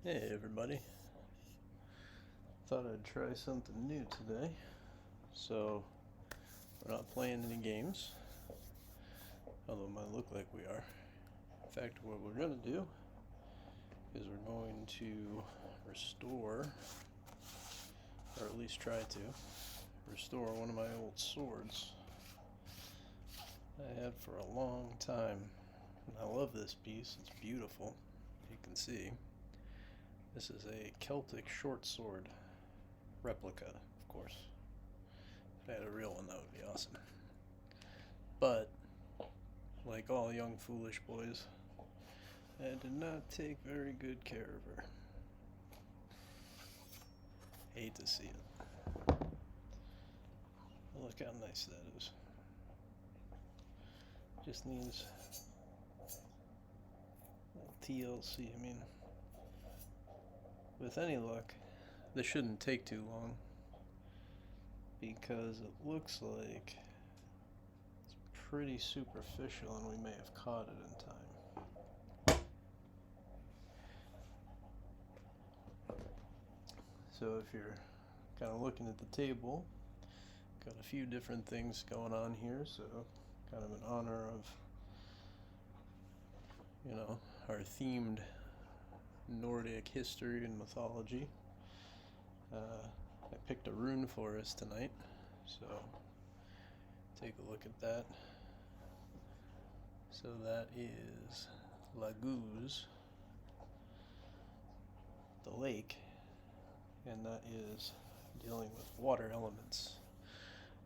Hey everybody, thought I'd try something new today. So, we're not playing any games, although it might look like we are. In fact, what we're going to do is we're going to restore, or at least try to, restore one of my old swords I had for a long time. And I love this piece, it's beautiful, you can see. This is a Celtic short sword replica, of course. If I had a real one, that would be awesome. But, like all young foolish boys, I did not take very good care of her. Hate to see it. Look how nice that is. Just needs TLC. I mean, with any luck, this shouldn't take too long, because it looks like it's pretty superficial and we may have caught it in time. So if you're kind of looking at the table, got a few different things going on here, so kind of in honor of, our themed Nordic history and mythology. I picked a rune for us tonight, so take a look at that. So that is Laguz, the lake, and that is dealing with water elements.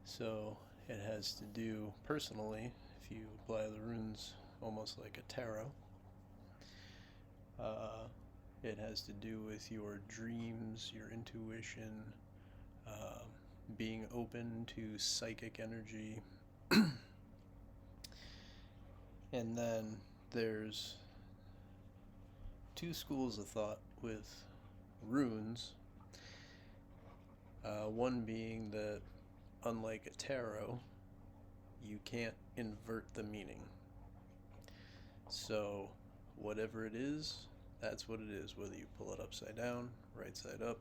So it has to do, personally, if you apply the runes almost like a tarot, it has to do with your dreams, your intuition, being open to psychic energy. And then there's two schools of thought with runes. One being that, unlike a tarot, you can't invert the meaning. So whatever it is, that's what it is, whether you pull it upside down, right side up,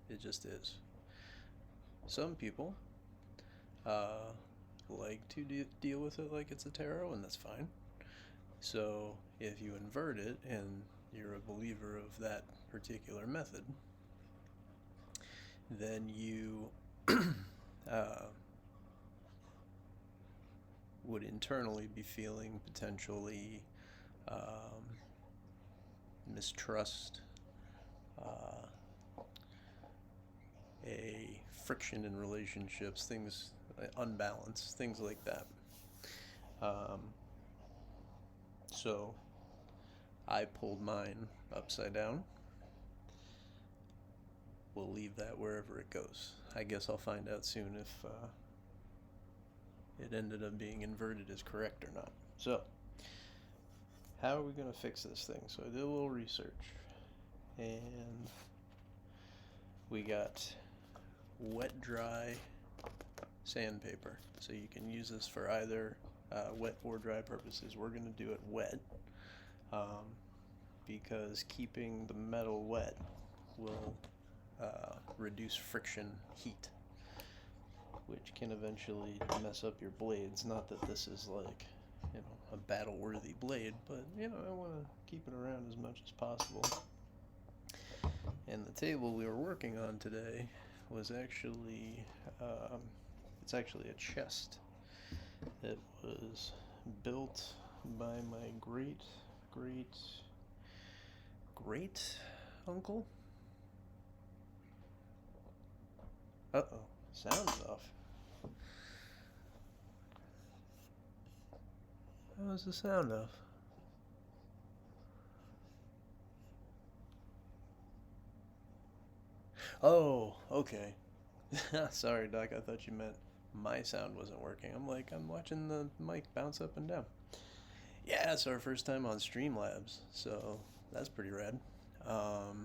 it just is. Some people like to deal with it like it's a tarot, and that's fine. So if you invert it and you're a believer of that particular method, then you would internally be feeling potentially mistrust, a friction in relationships, things, unbalance, things like that. So I pulled mine upside down. We'll leave that wherever it goes. I guess I'll find out soon if it ended up being inverted is correct or not. So, how are we going to fix this thing? So I did a little research, and we got wet dry sandpaper. So you can use this for either wet or dry purposes. We're going to do it wet, because keeping the metal wet will reduce friction heat, which can eventually mess up your blades. Not that this is like, a battle-worthy blade, but, I want to keep it around as much as possible. And the table we were working on today was actually, it's actually a chest that was built by my great uncle. Uh-oh, sound's off. How's the sound off? Oh, okay. Sorry, Doc, I thought you meant my sound wasn't working. I'm watching the mic bounce up and down. Yeah, it's our first time on Streamlabs, so that's pretty rad. But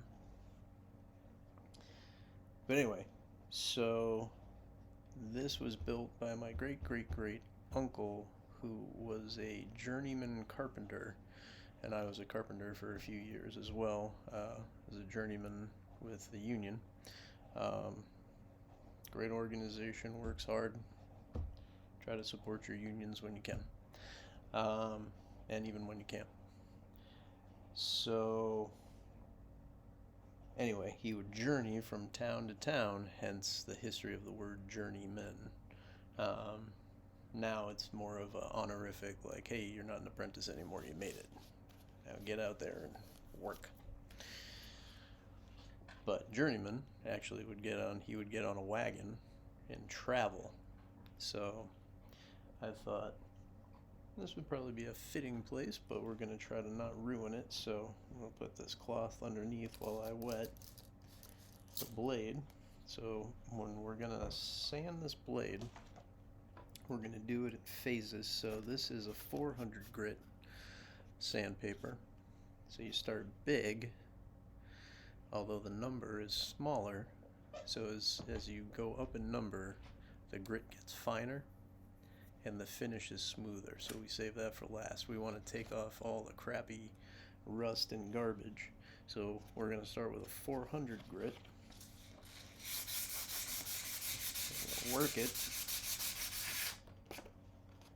anyway, so this was built by my great uncle, who was a journeyman carpenter, and I was a carpenter for a few years as well. as a journeyman with the Union. Um, Great organization, works hard. Try to support your unions when you can, and even when you can't. So, anyway, he would journey from town to town, hence the history of the word journeyman. Now it's more of a honorific, like, hey, you're not an apprentice anymore, you made it. Now get out there and work. But journeyman actually would get on a wagon and travel. So I thought this would probably be a fitting place, but we're going to try to not ruin it. So I'm going to put this cloth underneath while I wet the blade. So when we're going to sand this blade, we're going to do it in phases. So this is a 400 grit sandpaper. So you start big, although the number is smaller. So as you go up in number, the grit gets finer and the finish is smoother. So we save that for last. We want to take off all the crappy rust and garbage. So we're going to start with a 400 grit. Work it.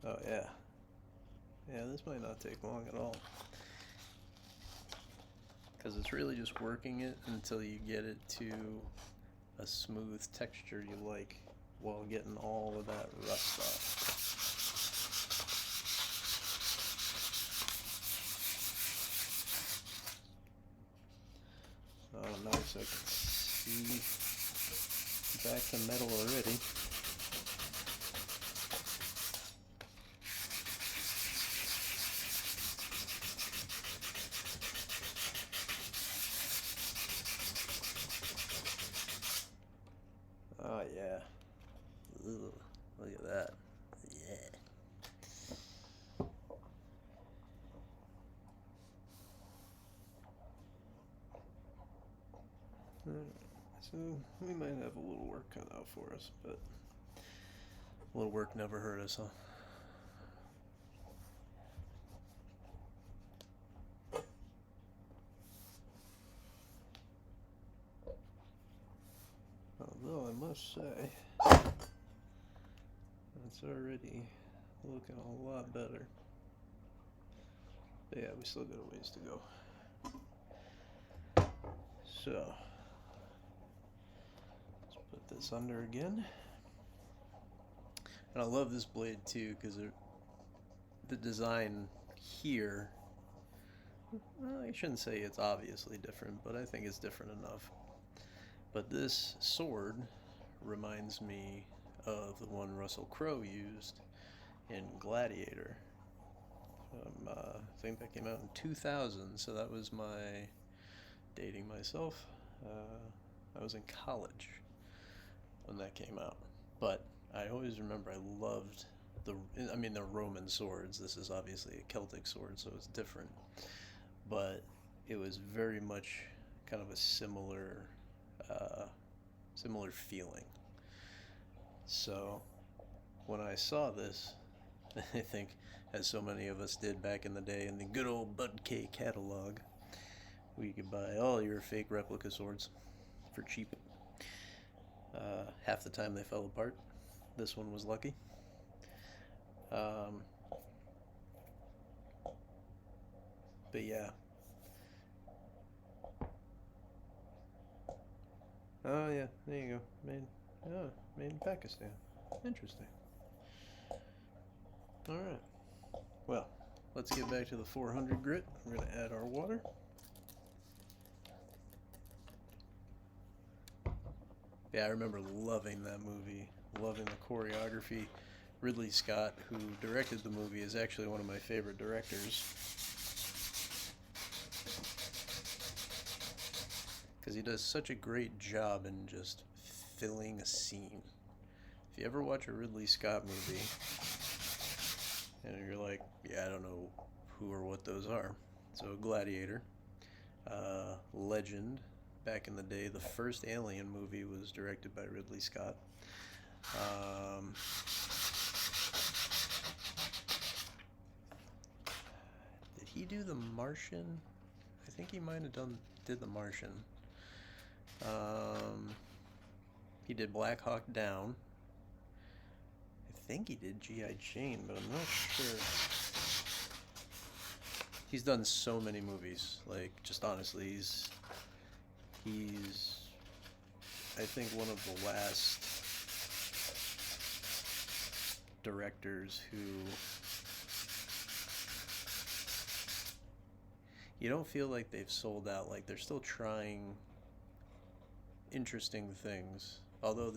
Oh yeah. Yeah, this might not take long at all. Because it's really just working it until you get it to a smooth texture you like while getting all of that rust off. Oh, nice. I can see back to metal already. Oh yeah. Ooh, look at that. Yeah. So we might have a little work cut out for us, but a little work never hurt us, huh? Although I must say, it's already looking a lot better. But yeah, we still got a ways to go. So, let's put this under again. And I love this blade too, because the design here, well, I shouldn't say it's obviously different, but I think it's different enough. But this sword reminds me of the one Russell Crowe used in Gladiator. I think that came out in 2000, so that was dating myself. I was in college when that came out. But I always remember I loved the Roman swords. This is obviously a Celtic sword, so it's different. But it was very much kind of a similar feeling. So when I saw this, I think, as so many of us did back in the day in the good old Bud K catalog, we could buy all your fake replica swords for cheap. Half the time they fell apart. This one was lucky. But yeah. Oh yeah, there you go. Made in Pakistan. Interesting. Alright. Well, let's get back to the 400 grit. We're going to add our water. Yeah, I remember loving that movie, loving the choreography. Ridley Scott, who directed the movie, is actually one of my favorite directors. Because he does such a great job in just filling a scene. If you ever watch a Ridley Scott movie, and you're like, yeah, I don't know who or what those are. So Gladiator, Legend, back in the day, the first Alien movie was directed by Ridley Scott. Did he do The Martian? I think he might have did The Martian. He did Black Hawk Down. I think he did G.I. Jane, but I'm not sure. He's done so many movies. Like, just honestly, he's I think one of the last directors who you don't feel like they've sold out. Like, they're still trying interesting things, although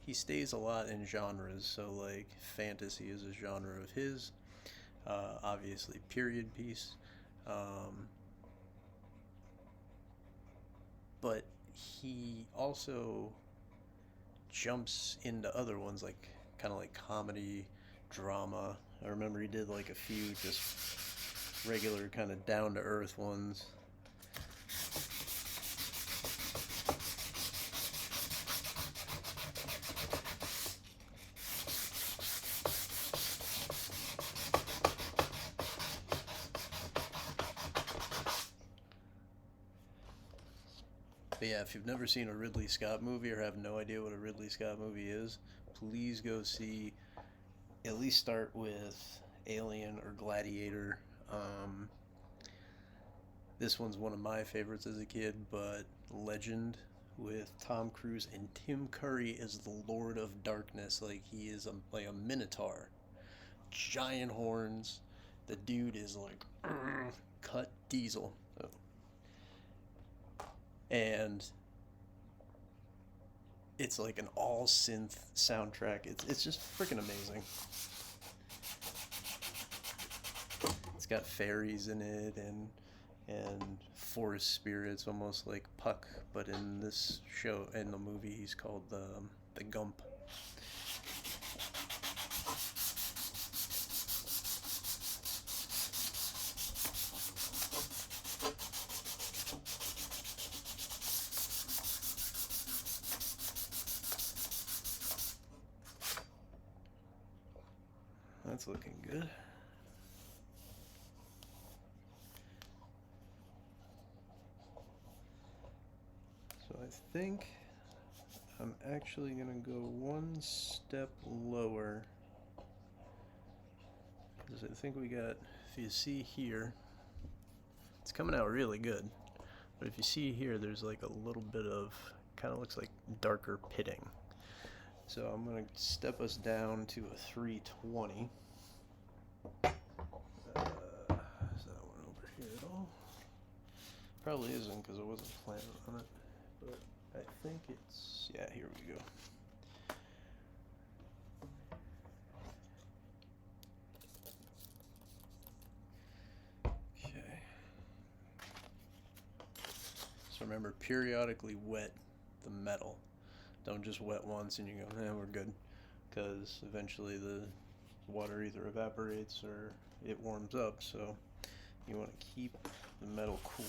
he stays a lot in genres. So like fantasy is a genre of his, obviously period piece, but he also jumps into other ones, like kind of like comedy, drama. I remember he did like a few just regular kind of down to earth ones. But yeah, if you've never seen a Ridley Scott movie or have no idea what a Ridley Scott movie is, please go see, at least start with Alien or Gladiator. This one's one of my favorites as a kid, but Legend with Tom Cruise and Tim Curry as the Lord of Darkness. Like, he is like a minotaur. Giant horns. The dude is like cut diesel. So. And it's like an all synth soundtrack. It's just freaking amazing. It's got fairies in it and forest spirits, almost like Puck, but in this show, in the movie, he's called the Gump. That's looking good. So I think I'm actually going to go one step lower, because I think we got, if you see here, it's coming out really good, but if you see here, there's like a little bit of, kind of looks like darker pitting. So I'm going to step us down to a 320. Is that one over here at all? Probably isn't, because I wasn't planning on it, but I think it's, yeah, here we go. Okay. So remember, periodically wet the metal. Don't just wet once and you go, we're good, because eventually the water either evaporates or it warms up, so you want to keep the metal cool.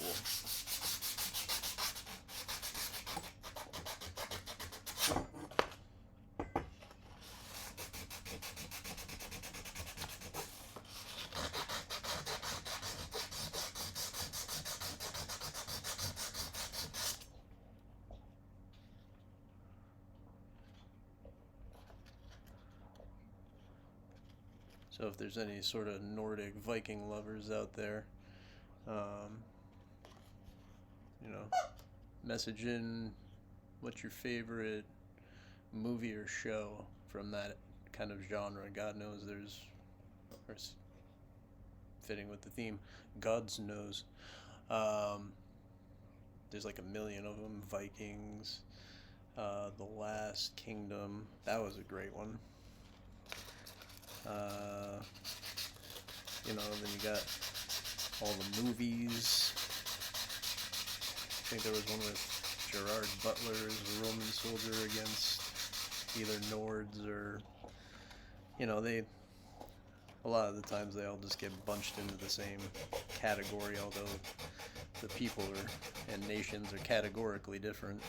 So if there's any sort of Nordic Viking lovers out there, message in what's your favorite movie or show from that kind of genre. God knows there's, or fitting with the theme, God's knows. There's like a million of them. Vikings, The Last Kingdom, that was a great one. Then you got all the movies. I think there was one with Gerard Butler as a Roman soldier against either Nords or, a lot of the times they all just get bunched into the same category, although the people and nations are categorically different.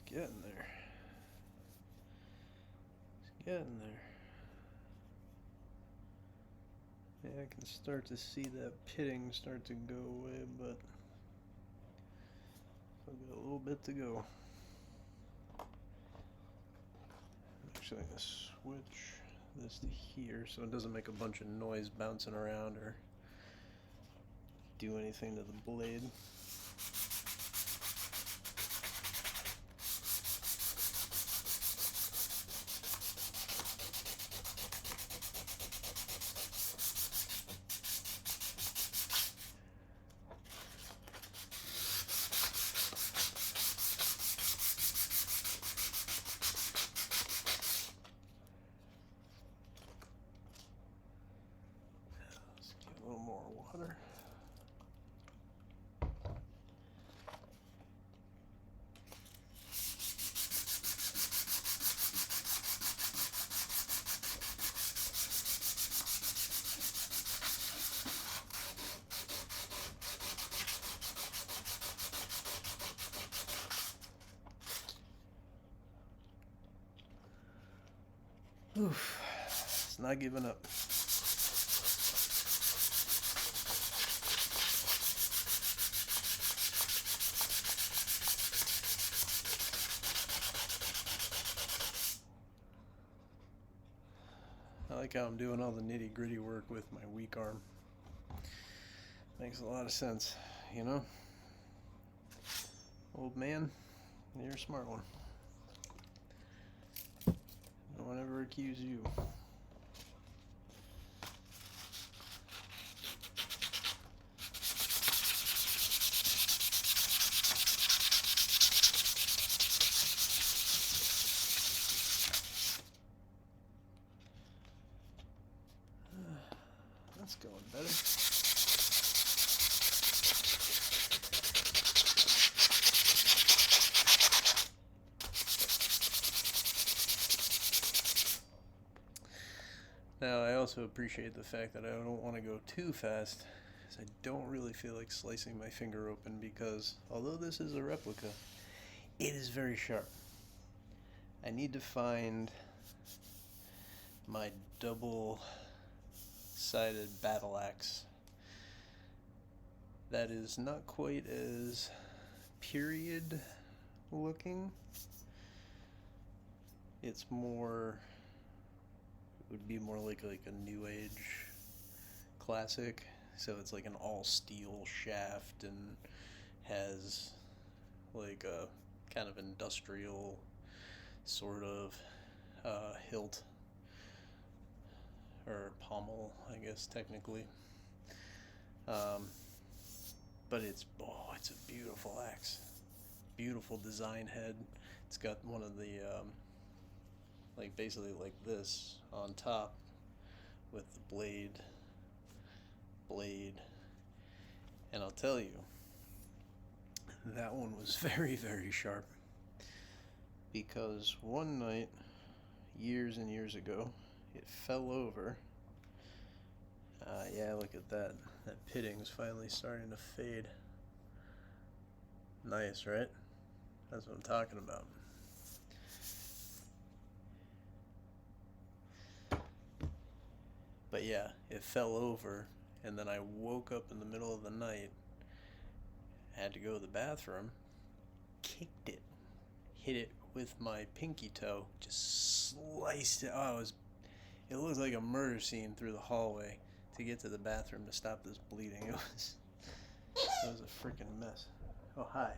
getting there. It's getting there. Yeah, I can start to see that pitting start to go away, but I've got a little bit to go. I'm actually going to switch this to here so it doesn't make a bunch of noise bouncing around or do anything to the blade. A little more water. Oof, it's not giving up. I like how I'm doing all the nitty-gritty work with my weak arm. Makes a lot of sense, you know? Old man, you're a smart one. No one ever accuse you. That's going better. Now, I also appreciate the fact that I don't want to go too fast, as I don't really feel like slicing my finger open because, although this is a replica, it is very sharp. I need to find my double-sided battle axe that is not quite as period looking. It's more, it would be more like a new age classic, so it's like an all steel shaft and has like a kind of industrial sort of hilt or pommel, I guess technically. But it's a beautiful axe. Beautiful design head. It's got one of the like basically like this on top with the blade, and I'll tell you, that one was very, very sharp, because one night years and years ago it fell over. Yeah, look at that. That pitting's finally starting to fade. Nice, right? That's what I'm talking about. But yeah, it fell over, and then I woke up in the middle of the night, had to go to the bathroom, kicked it, hit it with my pinky toe, just sliced it. Oh, it looked like a murder scene through the hallway to get to the bathroom to stop this bleeding. It was a freaking mess. Oh, hi.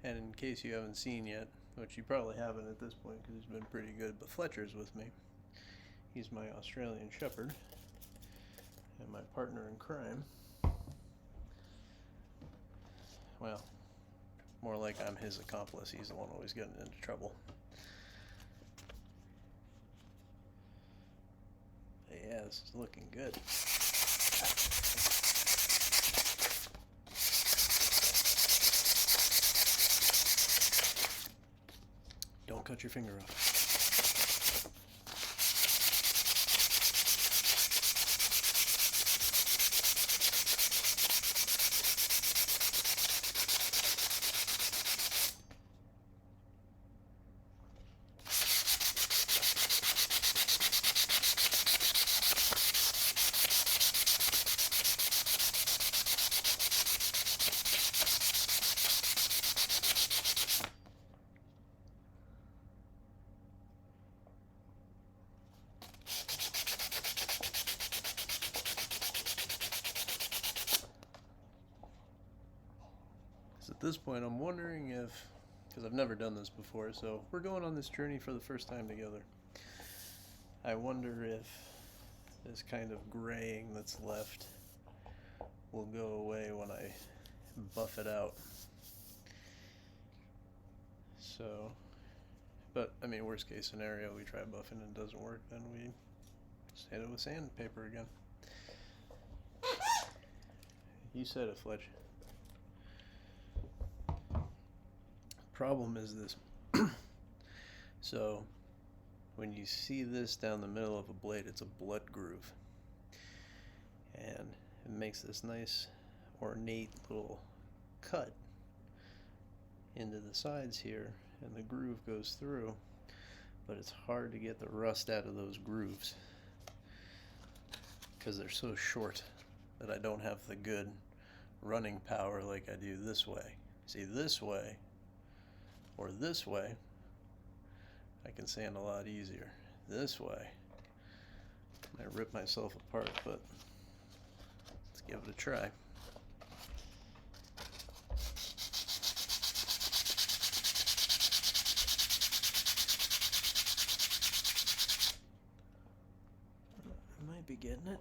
And in case you haven't seen yet, which you probably haven't at this point because he's been pretty good, but Fletcher's with me. He's my Australian Shepherd and my partner in crime. Well, more like I'm his accomplice. He's the one always getting into trouble. But yeah, this is looking good. Don't cut your finger off. So at this point, I'm wondering if, because I've never done this before, so we're going on this journey for the first time together. I wonder if this kind of graying that's left will go away when I buff it out. So, but I mean, worst case scenario, we try buffing and it doesn't work, then we just hit it with sandpaper again. You said it, Fletch. Problem is this. So, when you see this down the middle of a blade, it's a blood groove. And it makes this nice, ornate little cut into the sides here, and the groove goes through, but it's hard to get the rust out of those grooves because they're so short that I don't have the good running power like I do this way. See, this way or this way I can sand a lot easier. This way I rip myself apart, but let's give it a try. I might be getting it.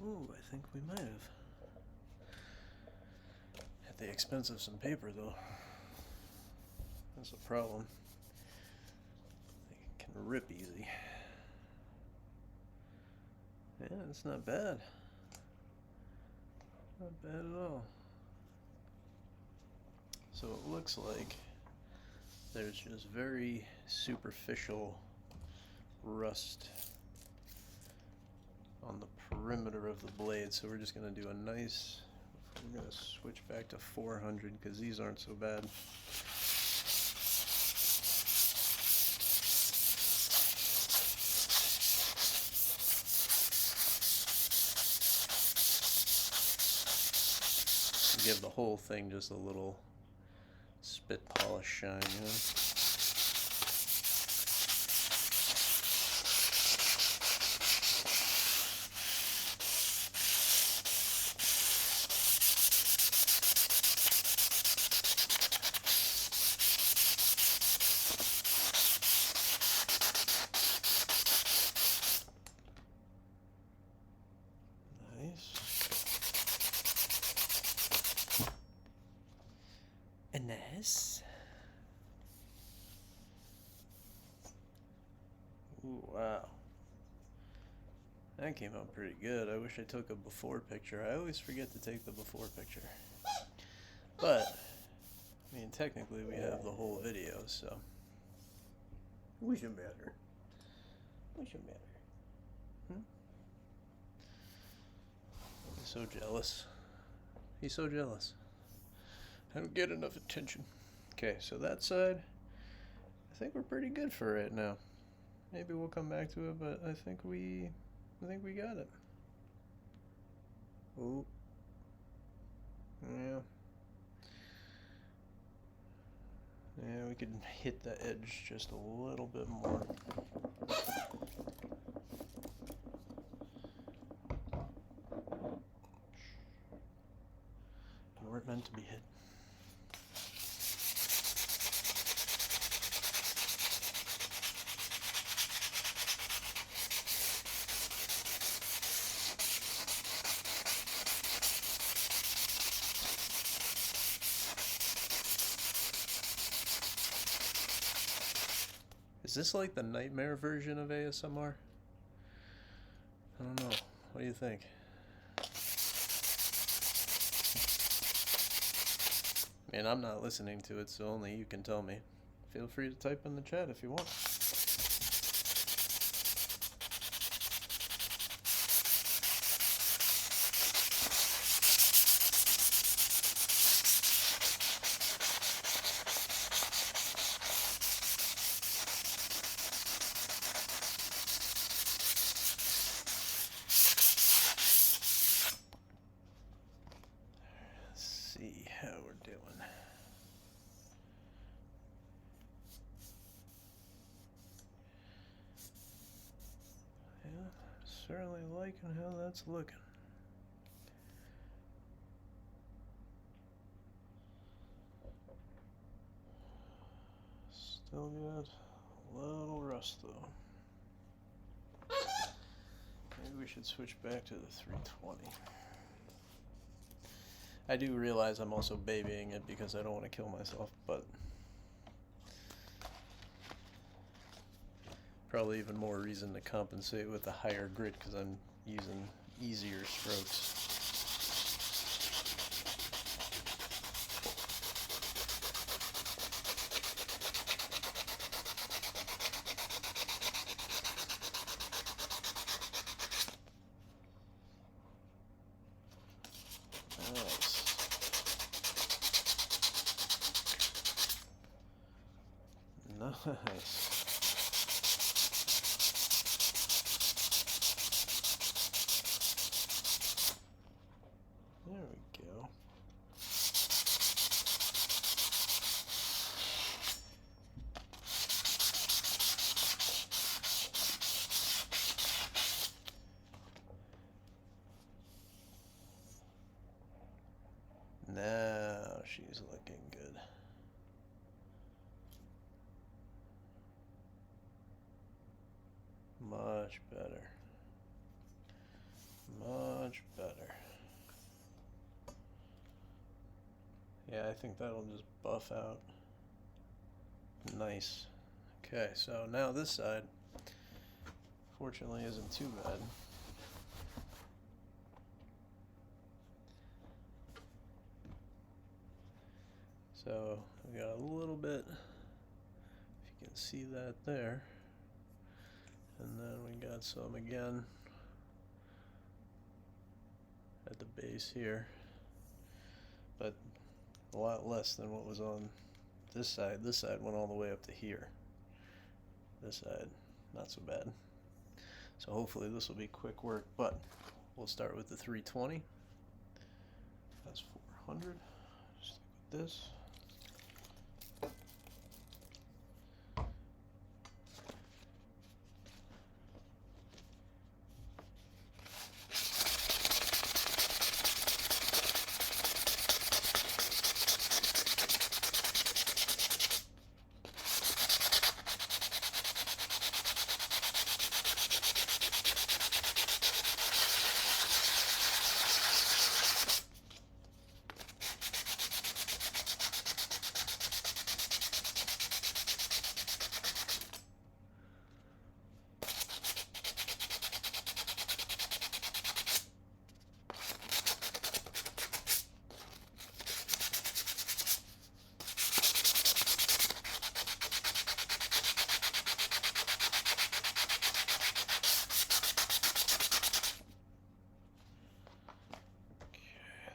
Ooh, I think we might have. At the expense of some paper, though. That's a problem. It can rip easy. Yeah, it's not bad. Not bad at all. So it looks like there's just very superficial rust on the perimeter of the blade, so we're just going to do a nice, we're going to switch back to 400 because these aren't so bad. Give the whole thing just a little spit polish shine, you know? Nice. Ooh, wow. That came out pretty good. I wish I took a before picture. I always forget to take the before picture. But, I mean, technically we have the whole video, so. We should matter. We should matter. He's so jealous. He's so jealous. I don't get enough attention. Okay, so that side, I think we're pretty good for right now. Maybe we'll come back to it, but I think we got it. Oh, yeah, yeah. We could hit the edge just a little bit more. They weren't meant to be hit. Is this like the nightmare version of ASMR? I don't know. What do you think? I mean, I'm not listening to it, so only you can tell me. Feel free to type in the chat if you want. See how we're doing. Certainly liking how that's looking. Still got a little rust though. Maybe we should switch back to the 320. I do realize I'm also babying it because I don't want to kill myself, but probably even more reason to compensate with a higher grit because I'm using easier strokes. Nice. There we go. Now she's looking good. Much better. Much better. Yeah, I think that'll just buff out. Nice. Okay, so now this side, fortunately, isn't too bad. So we got a little bit, if you can see that there. And then we got some again at the base here, but a lot less than what was on this side. This side went all the way up to here. This side, not so bad. So hopefully this will be quick work, but we'll start with the 320. That's 400. Stick with this.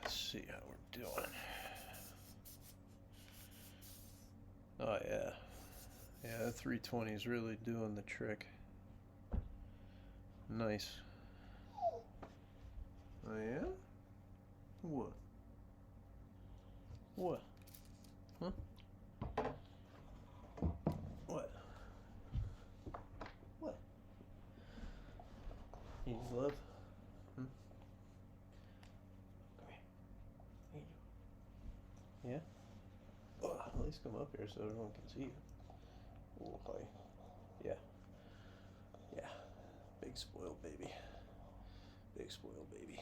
See how we're doing. Oh yeah. Yeah, that 320 is really doing the trick. Nice. Oh yeah? What? What? Huh? What? What? You need love? Yeah? Oh, at least come up here so everyone can see you. Oh, boy. Yeah. Yeah. Big spoiled baby. Big spoiled baby.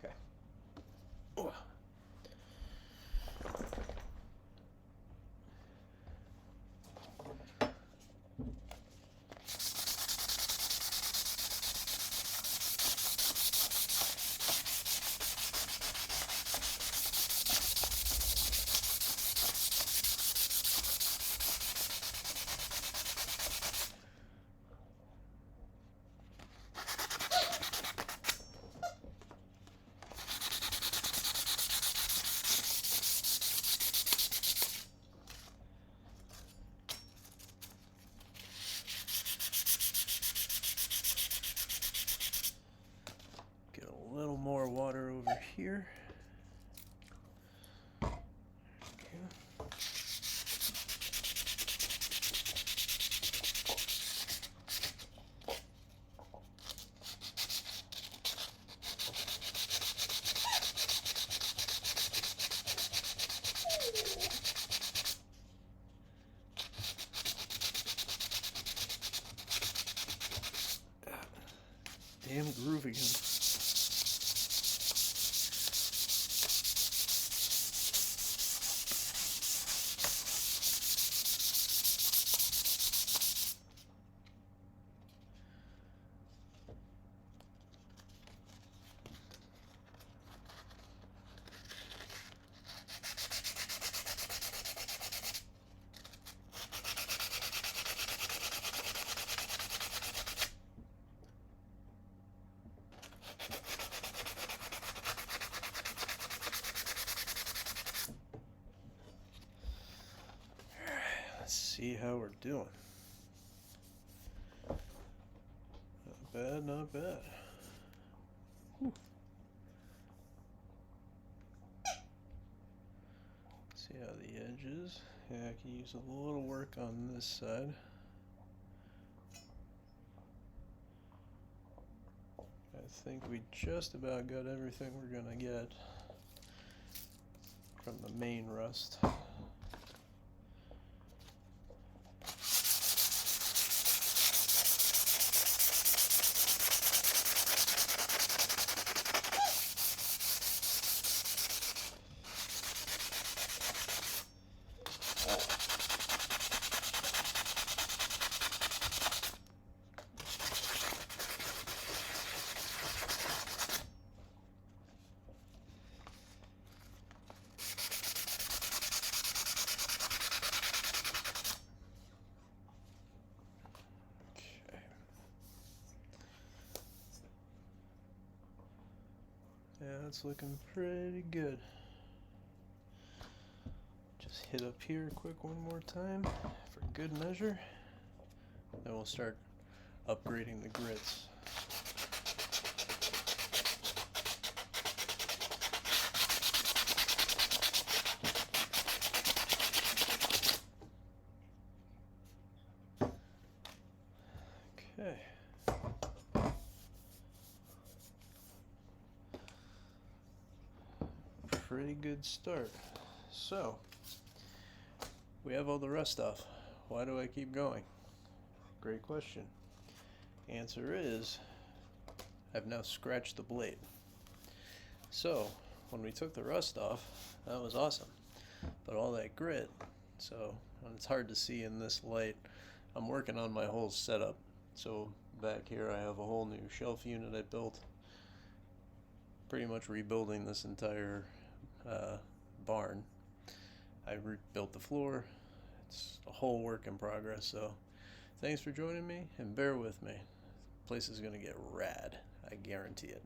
Okay. Oh. More water over here. Okay. see how we're doing. Not bad, not bad. Whew. See how the edge is. Yeah, I can use a little work on this side. I think we just about got everything we're gonna get from the main rust. Yeah, it's looking pretty good. Just hit up here quick one more time for good measure. Then we'll start upgrading the grits. Okay. Pretty good start. So, we have all the rust off. Why do I keep going? Great question. Answer is, I've now scratched the blade. So, when we took the rust off, that was awesome. But all that grit, so it's hard to see in this light. I'm working on my whole setup. So back here I have a whole new shelf unit I built. Pretty much rebuilding this entire barn. I rebuilt the floor. It's a whole work in progress, so thanks for joining me, and bear with me. The place is gonna get rad, I guarantee it.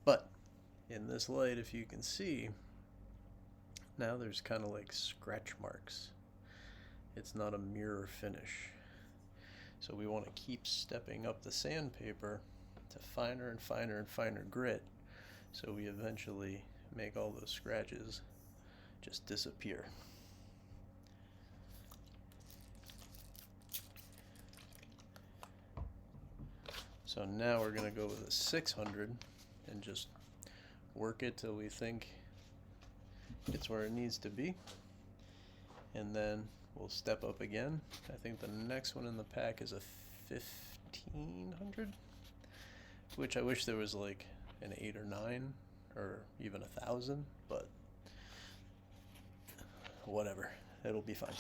But in this light, if you can see, now there's kind of like scratch marks. It's not a mirror finish. So we want to keep stepping up the sandpaper to finer and finer and finer grit, so we eventually make all those scratches just disappear. So now we're going to go with a 600 and just work it till we think it's where it needs to be. And then we'll step up again. I think the next one in the pack is a 1500, which I wish there was like an 8 or 9 or even 1,000, but whatever, it'll be fine.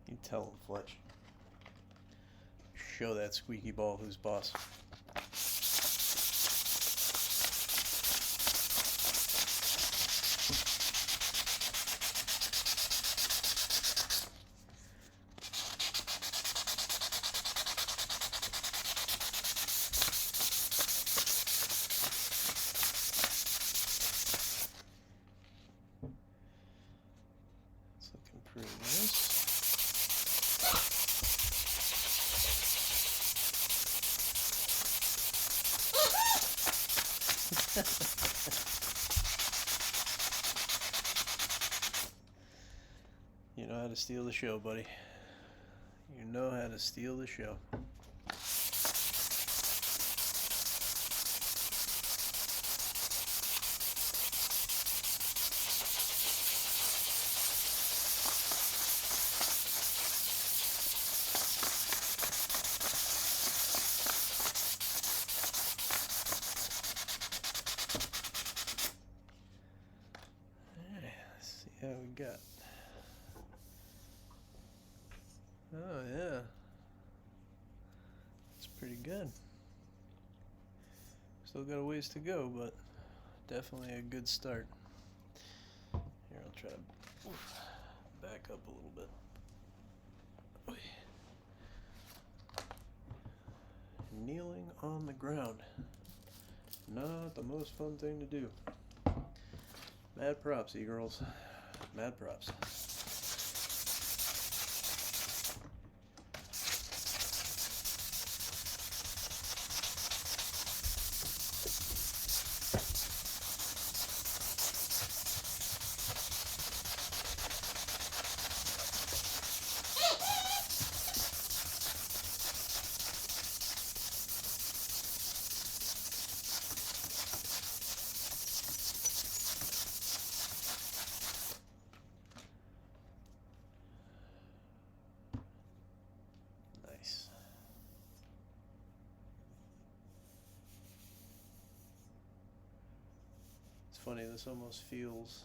You tell him, Fletch. Show that squeaky ball who's boss. It's looking pretty nice. You know how to steal the show, buddy. You know how to steal the show. Let's see how we got. Oh yeah, it's pretty good. Still got a ways to go, but definitely a good start. Here, I'll try to back up a little bit. Kneeling on the ground. Not the most fun thing to do. Mad props, e-girls. Mad props. Funny, this almost feels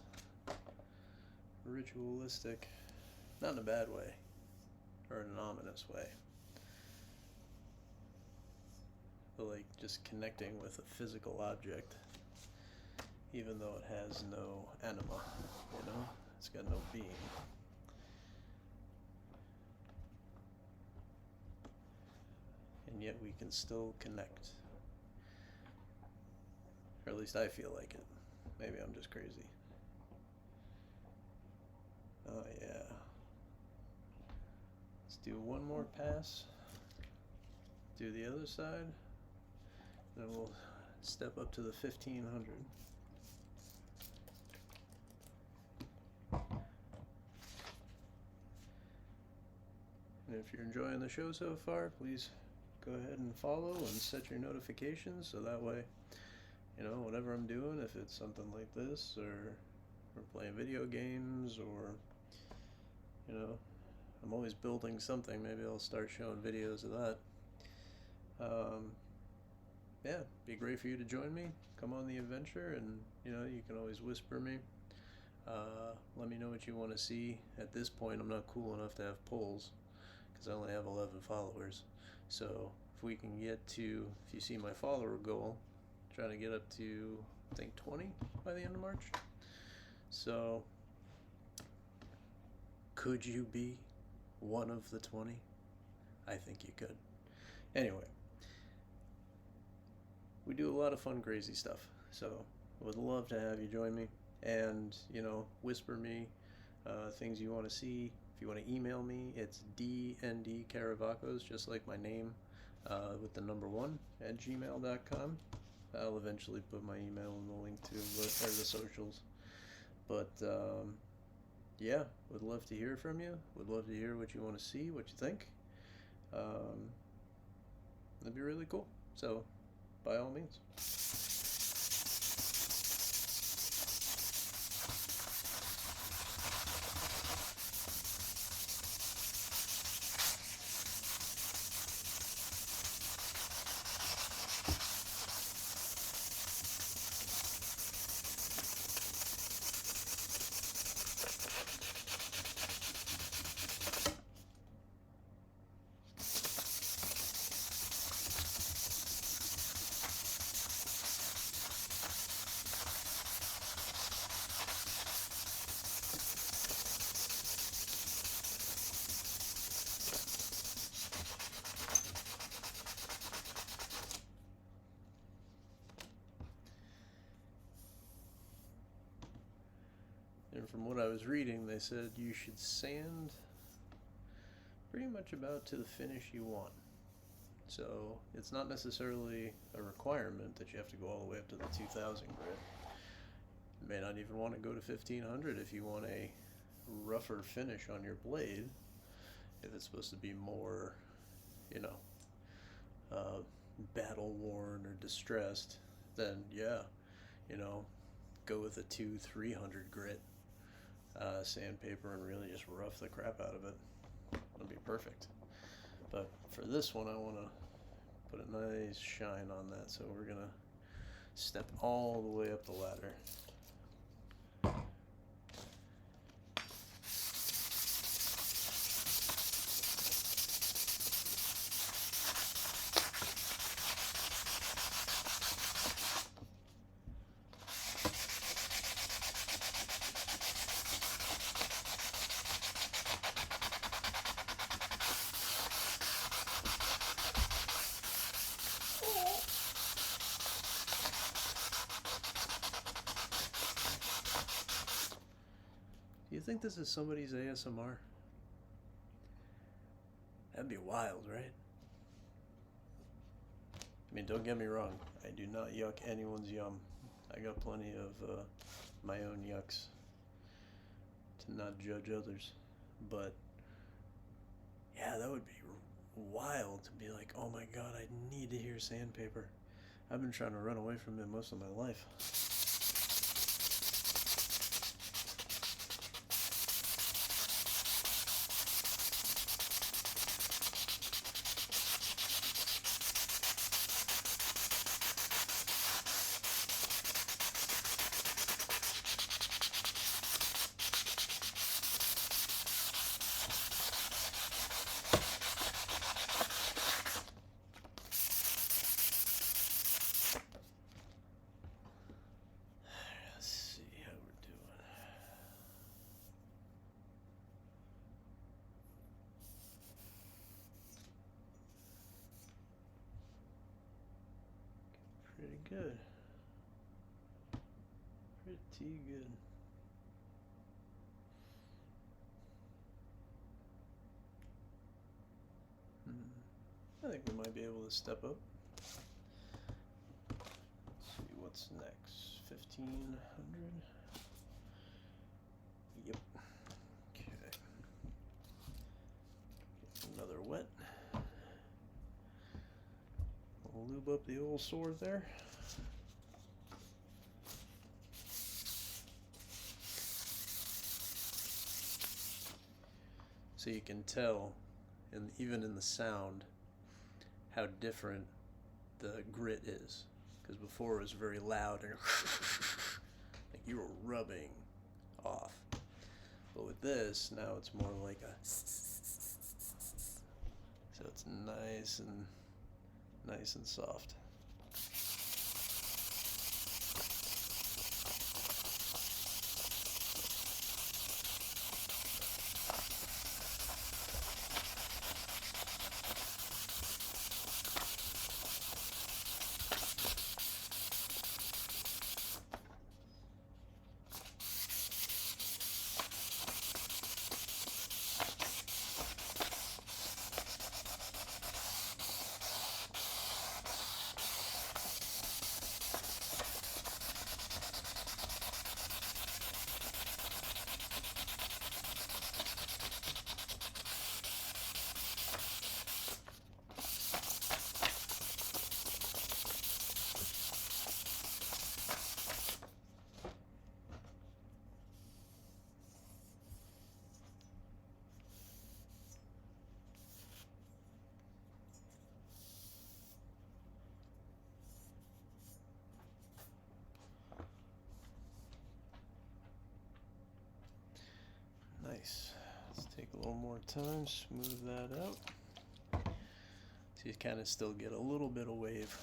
ritualistic, not in a bad way, or in an ominous way, but like just connecting with a physical object, even though it has no anima, you know, it's got no being. And yet we can still connect, or at least I feel like it. Maybe I'm just crazy. Oh yeah. Let's do one more pass. Do the other side. Then we'll step up to the 1500. And if you're enjoying the show so far, please go ahead and follow and set your notifications so that way, you know, whatever I'm doing, if it's something like this, or we're playing video games, or, you know, I'm always building something. Maybe I'll start showing videos of that. Yeah, be great for you to join me. Come on the adventure, and, you know, you can always whisper me. Let me know what you want to see. At this point, I'm not cool enough to have polls, because I only have 11 followers. So, if we can get to, if you see my follower goal, trying to get up to, I think, 20 by the end of March. So, could you be one of the 20? I think you could. Anyway, we do a lot of fun, crazy stuff. So, I would love to have you join me and, you know, whisper me things you want to see. If you want to email me, it's dndcaravacos, just like my name, with the number 1 at gmail.com. I'll eventually put my email in the link to the socials. But yeah, would love to hear from you. Would love to hear what you want to see, what you think. That'd be really cool. So, by all means. And from what I was reading, they said you should sand pretty much about to the finish you want. So it's not necessarily a requirement that you have to go all the way up to the 2000 grit. You may not even want to go to 1500 if you want a rougher finish on your blade. If it's supposed to be more, you know, battle worn or distressed, then yeah, you know, go with a 200-300 grit sandpaper and really just rough the crap out of it. It'll be perfect. But for this one, I want to put a nice shine on that, so we're gonna step all the way up the ladder. think this is somebody's ASMR? That'd be wild, right? I mean, don't get me wrong. I do not yuck anyone's yum. I got plenty of my own yucks to not judge others. But, yeah, that would be wild to be like, oh my god, I need to hear Sandpaper. I've been trying to run away from it most of my life. Pretty good. Pretty good. I think we might be able to step up. Let's see what's next. 1500. Yep. Okay. Get another wet. We'll lube up the old sword there. So you can tell, and even in the sound, how different the grit is. Because before it was very loud and like you were rubbing off. But with this, now it's more like a so it's nice and soft. Nice. Let's take a little more time, smooth that out. So you kind of still get a little bit of wave.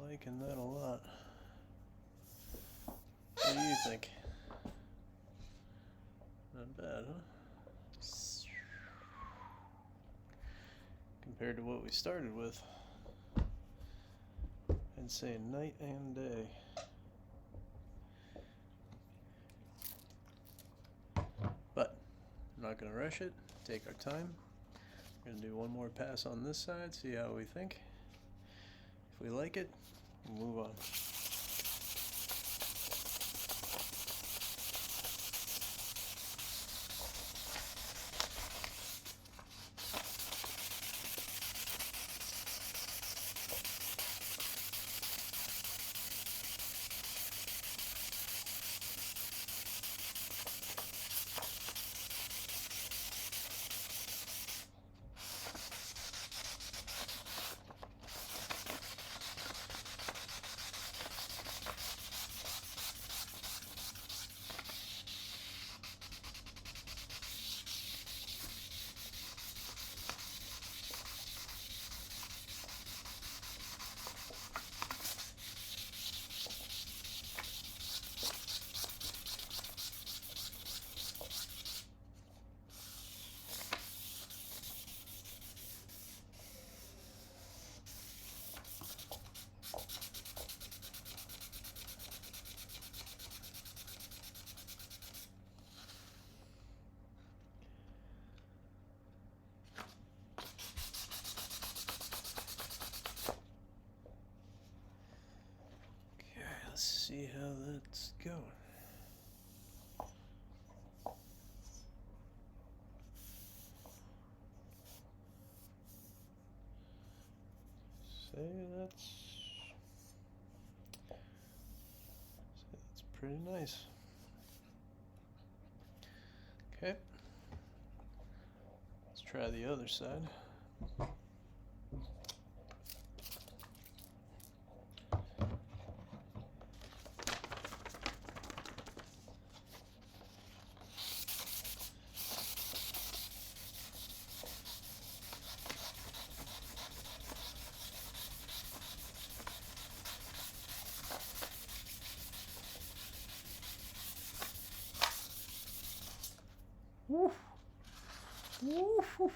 Liking that a lot. What do you think? Not bad, huh? Compared to what we started with, I'd say night and day. not going to rush it. Take our time. We're going to do one more pass on this side, see how we think. If we like it, we'll move on. Let's see how that's going. Say that's pretty nice. Okay. Let's try the other side. Woof. Woof, woof.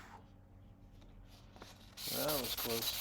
That was close.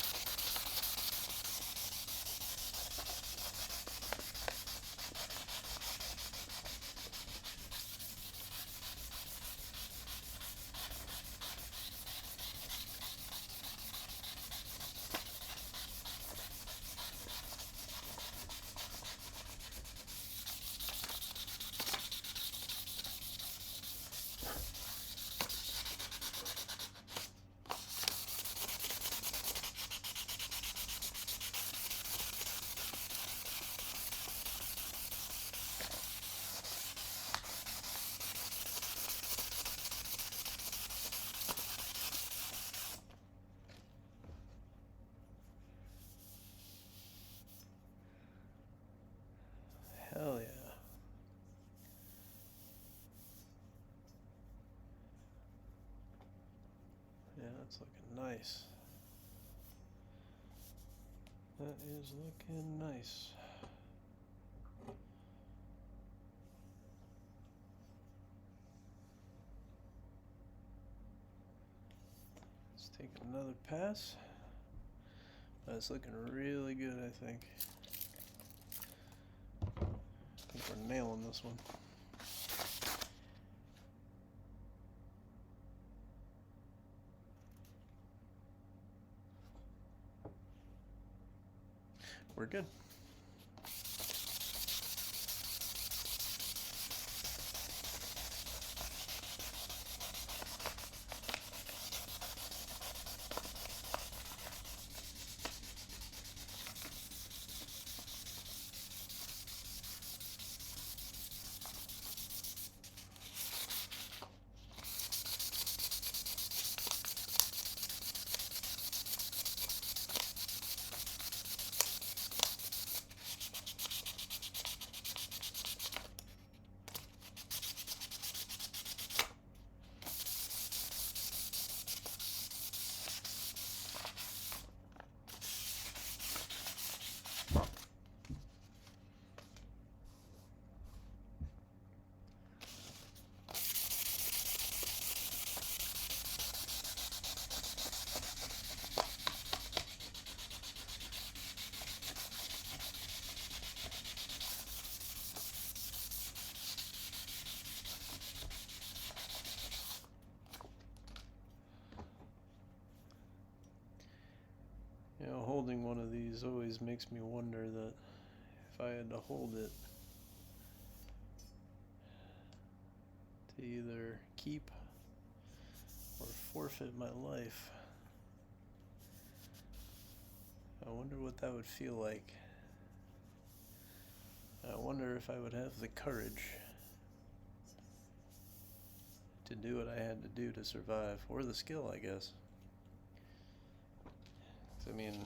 Hell yeah. Yeah, that's looking nice. That is looking nice. Let's take another pass. That's looking really good, I think. I think we're nailing this one. We're good. holding one of these always makes me wonder that if I had to hold it to either keep or forfeit my life, I wonder what that would feel like. I wonder if I would have the courage to do what I had to do to survive, or the skill, I guess. 'Cause, I mean,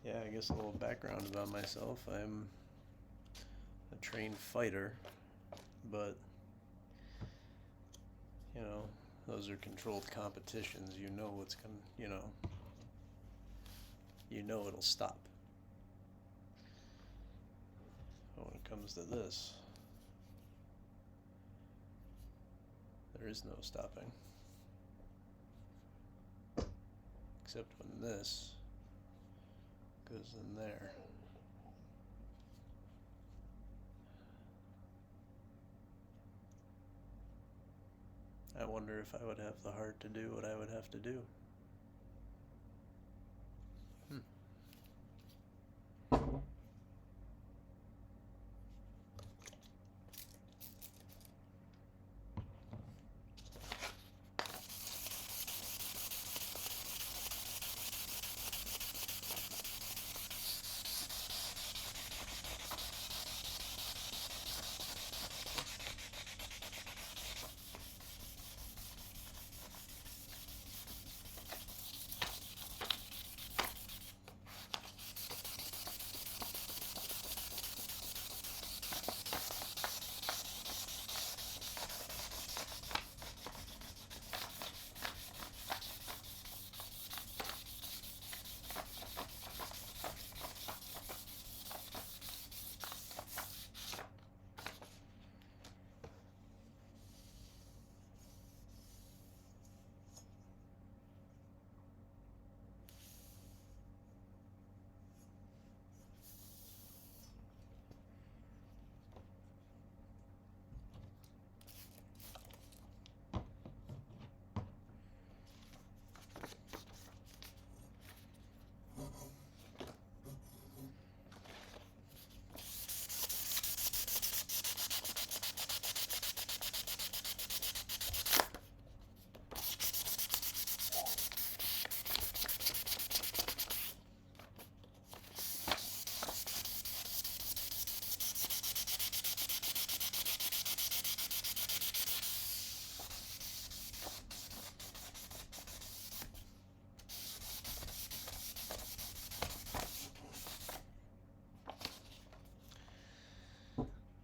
yeah, I guess a little background about myself. I'm a trained fighter, but, you know, those are controlled competitions. You know what's gonna, you know it'll stop. But when it comes to this, there is no stopping. Except when this goes in there. I wonder if I would have the heart to do what I would have to do.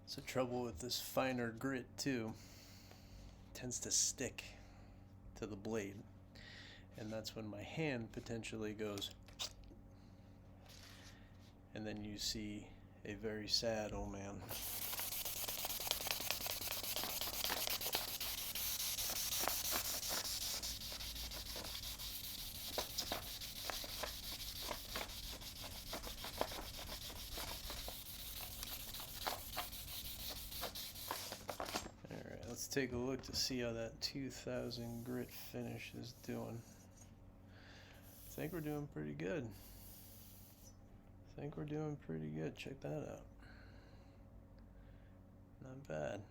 It's the trouble with this finer grit too. It tends to stick to the blade, and that's when my hand potentially goes, and then you see a very sad old man. Let's take a look to see how that 2000 grit finish is doing. I think we're doing pretty good. Check that out. Not bad.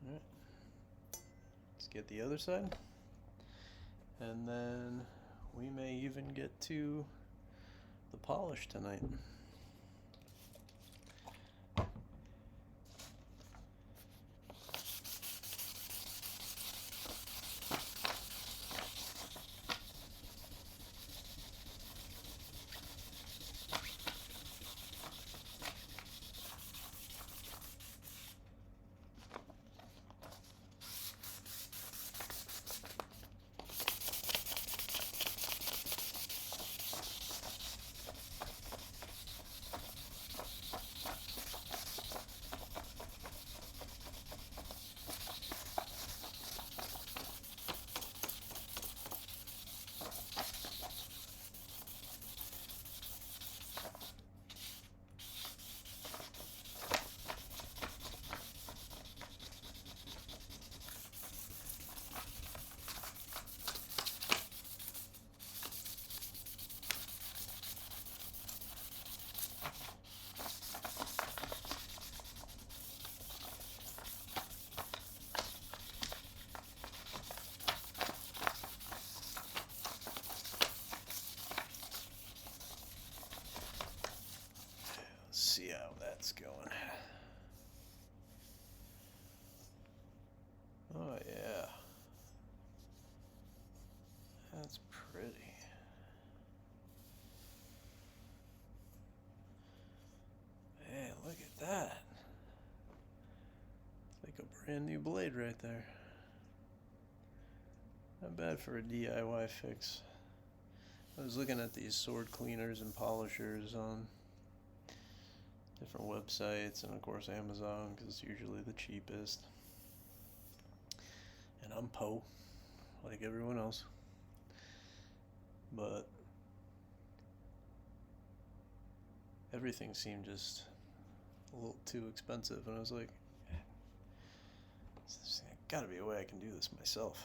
Alright. Let's get the other side. And then we may even get to the polish tonight. that's going. Oh yeah. That's pretty. Hey, look at that. It's like a brand new blade right there. Not bad for a DIY fix. I was looking at these sword cleaners and polishers on different websites and of course Amazon because it's usually the cheapest. And I'm po, like everyone else. But everything seemed just a little too expensive, and I was like, there's gotta be a way I can do this myself.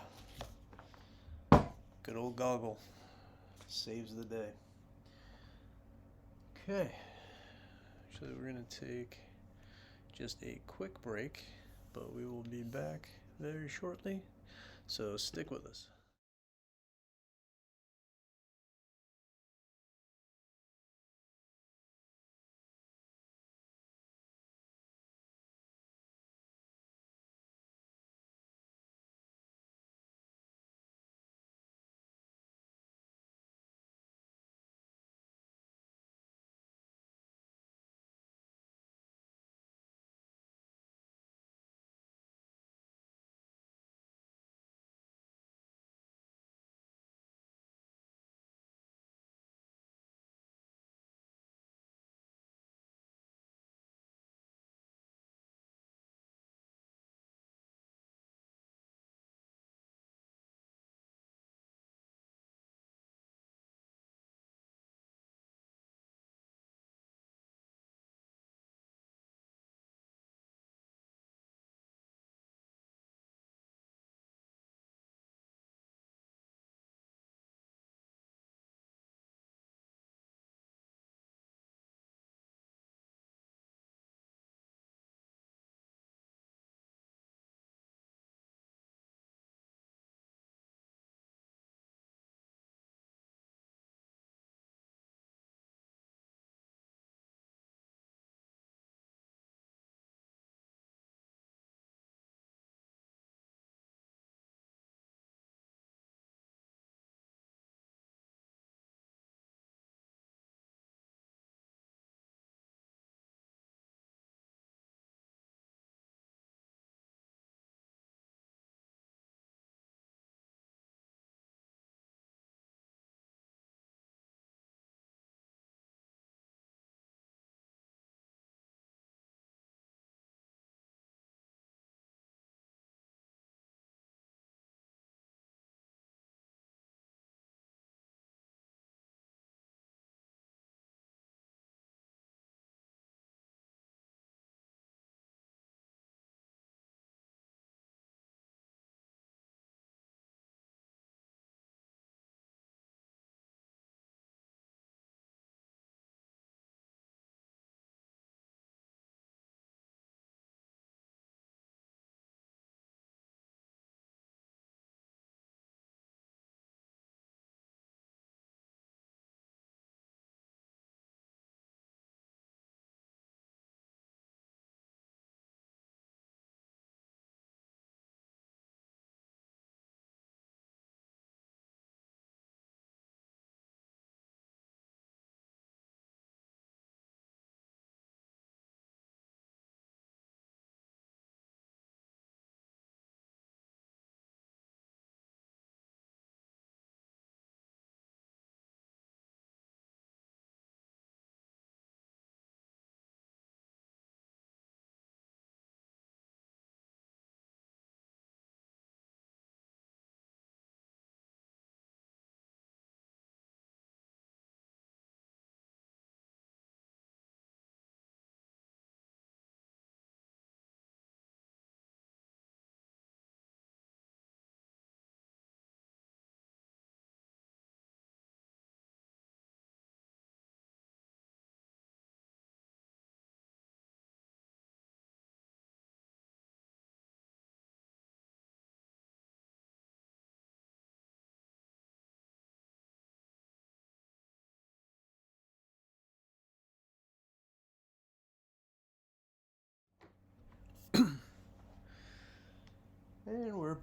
Good old goggle saves the day. Okay, actually we're gonna take just a quick break, but we will be back very shortly, so stick with us.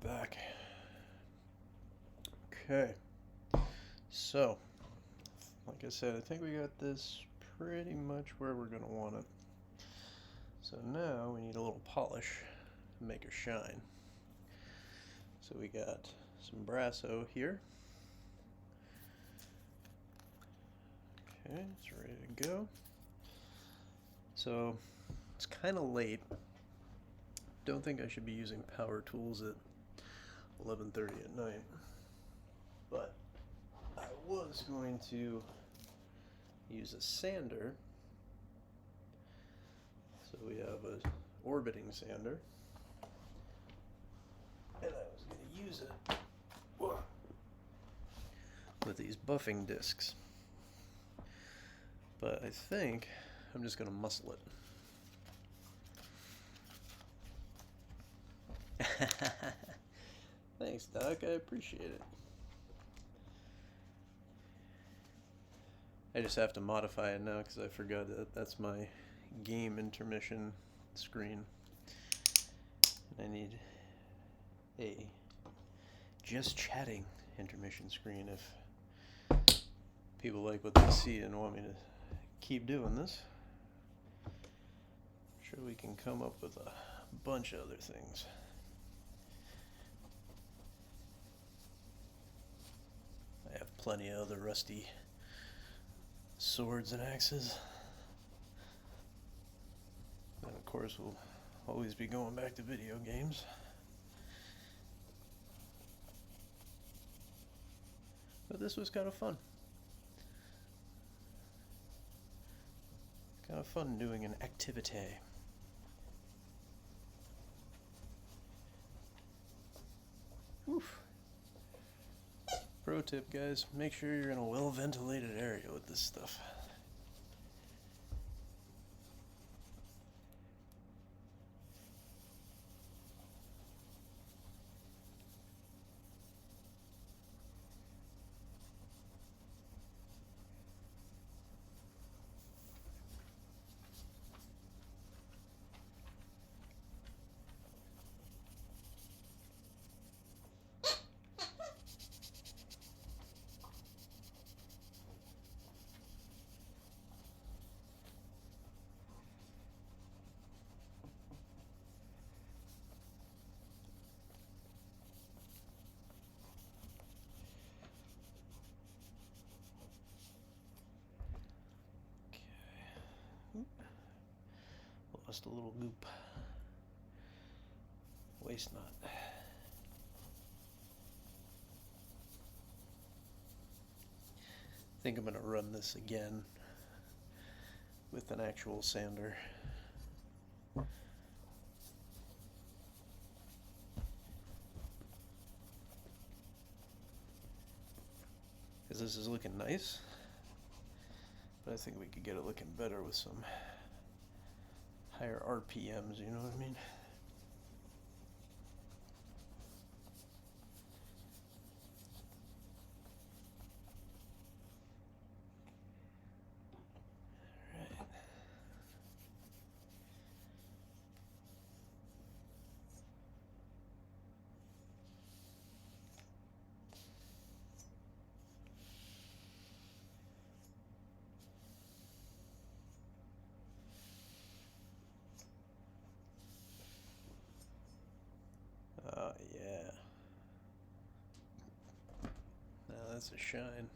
back. Okay. So, like I said, I think we got this pretty much where we're going to want it. So now we need a little polish to make her shine. So we got some Brasso here. Okay, it's ready to go. So it's kind of late. Don't think I should be using power tools at 11:30 at night. But I was going to use a sander. So we have a orbiting sander. And I was going to use it with these buffing discs. But I think I'm just going to muscle it. Thanks, Doc. I appreciate it. I just have to modify it now because I forgot that that's my game intermission screen. I need a just chatting intermission screen if people like what they see and want me to keep doing this. I'm sure we can come up with a bunch of other things. I have plenty of other rusty swords and axes. And of course we'll always be going back to video games. But this was kind of fun. Kind of fun doing an activity. Oof. Pro tip, guys, make sure you're in a well-ventilated area with this stuff. Lost a little goop. Waste not. I think I'm going to run this again with an actual sander. Because this is looking nice, but I think we could get it looking better with some higher RPMs, you know what I mean? Yeah. Now that's a shine.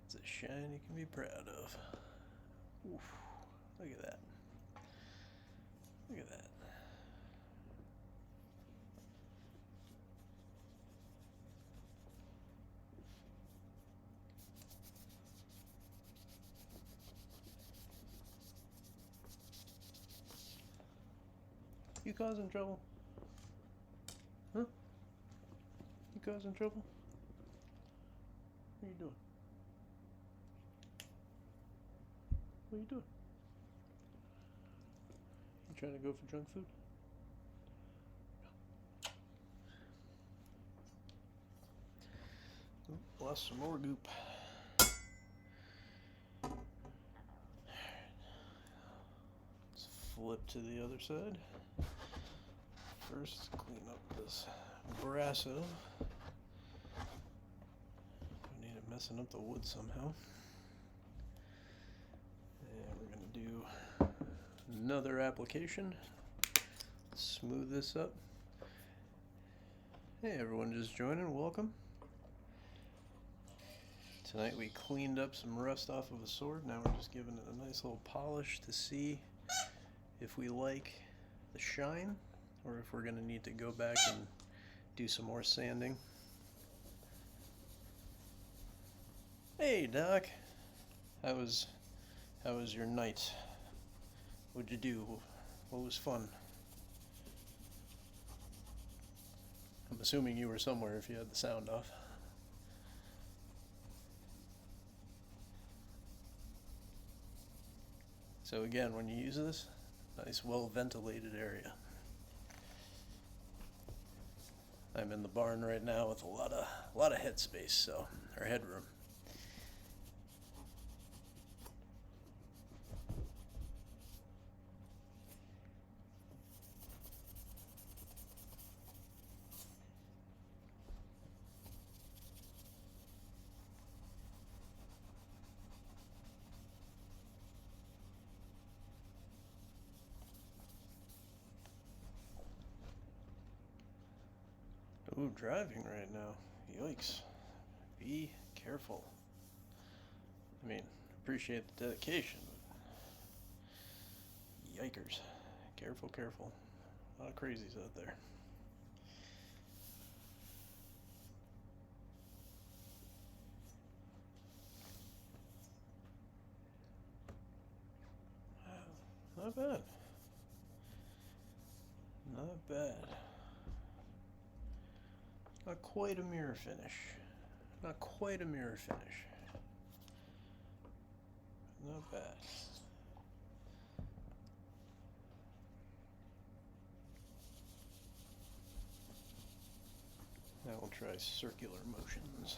It's a shine you can be proud of. Oof. Look at that. Look at that. You causing trouble? Huh? You causing trouble? What are you doing? What are you doing? You trying to go for junk food? Oh, lost some more goop. Let's flip to the other side. First, clean up this brasso. We need it messing up the wood somehow. And we're going to do another application. Smooth this up. Hey everyone just joining, welcome. Tonight we cleaned up some rust off of a sword. Now we're just giving it a nice little polish to see if we like the shine or if we're going to need to go back and do some more sanding. Hey Doc, how was your night? What'd you do? What was fun? I'm assuming you were somewhere if you had the sound off. So again, when you use this, nice well ventilated area. I'm in the barn right now with a lot of head space, so, or headroom. Ooh, driving right now. Yikes. Be careful. I mean, appreciate the dedication, but yikers. Careful, careful. A lot of crazies out there. Wow, not bad. Not bad. Not quite a mirror finish. Not quite a mirror finish. Not bad. Now we'll try circular motions.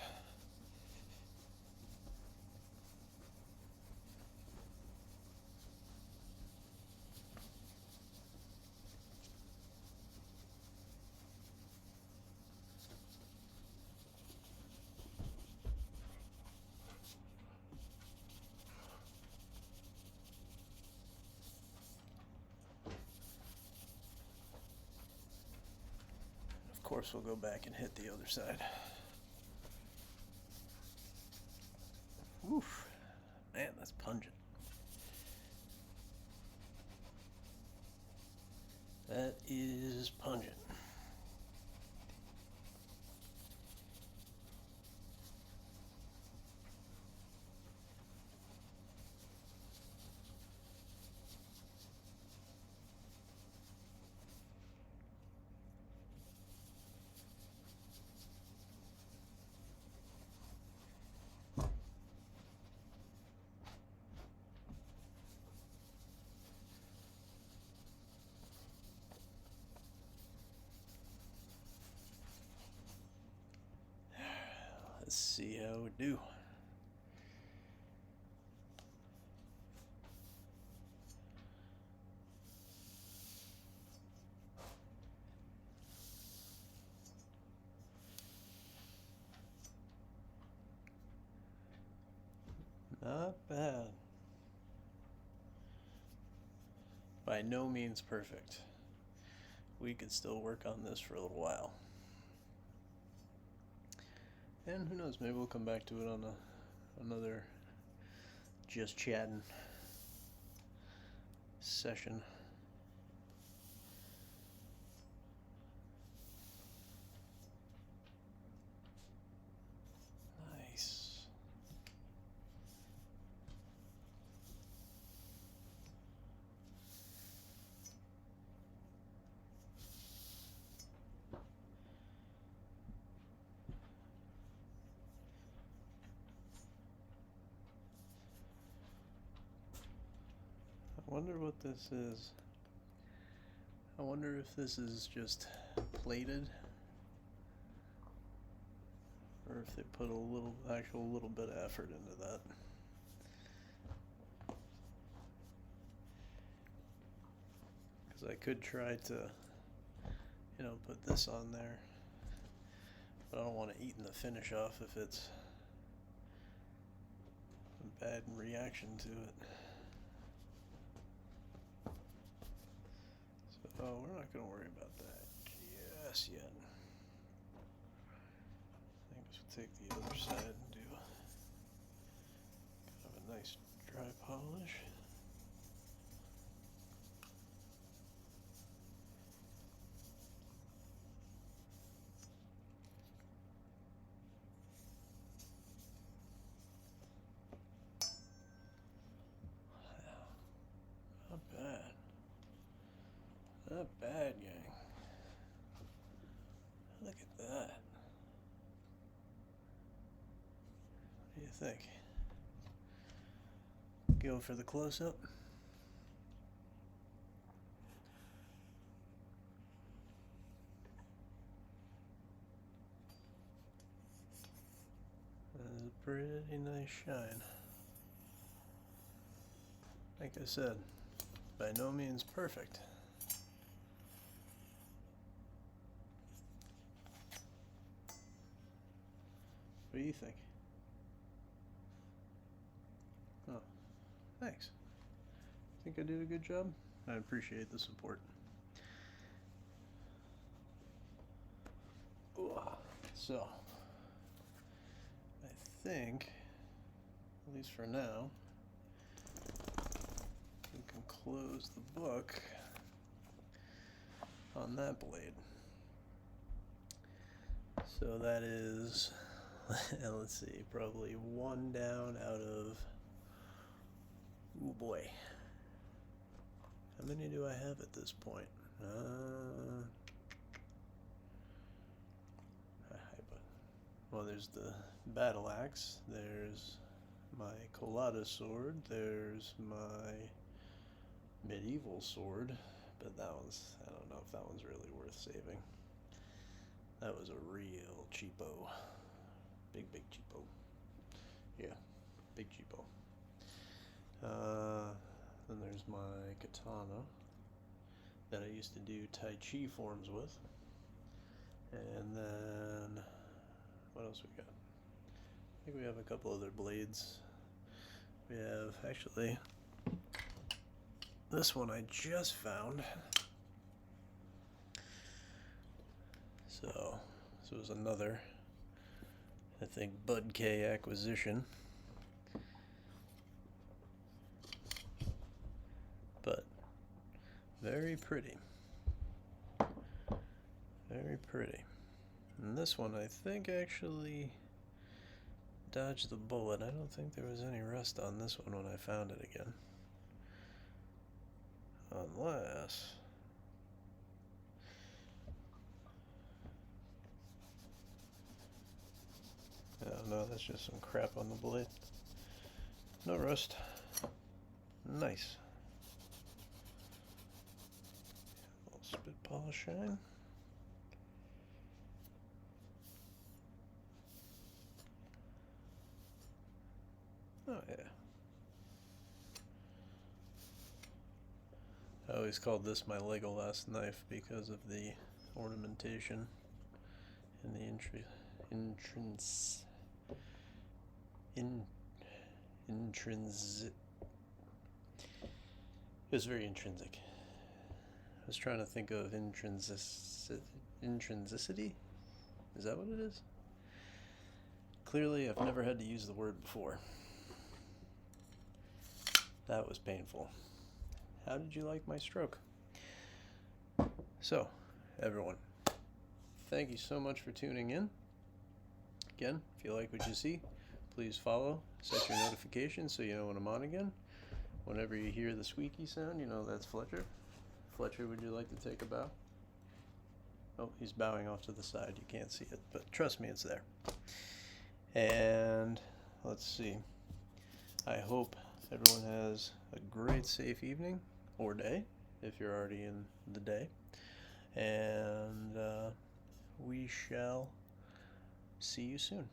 Of course, we'll go back and hit the other side. Oof, man, that's pungent. That is pungent. Let's see how we do. Not bad. By no means perfect. We could still work on this for a little while. And who knows, maybe we'll come back to it on another just chatting session. Nice. I wonder what this is. I wonder if this is just plated or if they put a little bit of effort into that. Because I could try to you know, put this on there. But I don't want to eat the finish off if it's a bad reaction to it. So we're not going to worry about that just yet. I think we'll take the other side and do kind of a nice dry polish. Not bad. Not bad, gang. Look at that. What do you think? Go for the close-up. That's a pretty nice shine. Like I said, by no means perfect. What do you think? Oh, thanks. Think I did a good job? I appreciate the support. Ooh. So, I think, at least for now, we can close the book on that blade. So that is, let's see, probably one down out of, oh boy, how many do I have at this point? Well, there's the battle axe, there's my colada sword, there's my medieval sword, but that one's, I don't know if that one's really worth saving. That was a real cheapo. Big cheapo. Yeah, big cheapo. Then there's my katana that I used to do Tai Chi forms with. And then, what else we got? I think we have a couple other blades. We have, actually, this one I just found. So, this was another, I think, Bud K acquisition. But, very pretty. Very pretty. And this one, I think, actually dodged the bullet. I don't think there was any rust on this one when I found it again. Unless... oh no, that's just some crap on the blade. No rust. Nice. A little spit polish shine. Oh yeah. I always called this my Legolas knife because of the ornamentation and the intrinsic. It was very intrinsic. I was trying to think of intrinsicity. Is that what it is? Clearly, I've never had to use the word before. That was painful. How did you like my stroke? So, everyone, thank you so much for tuning in. Again, if you like what you see, please follow, set your notifications so you know when I'm on again. Whenever you hear the squeaky sound, you know that's Fletcher. Fletcher, would you like to take a bow? Oh, he's bowing off to the side. You can't see it, but trust me, it's there. And let's see. I hope everyone has a great, safe evening or day, if you're already in the day. And we shall see you soon.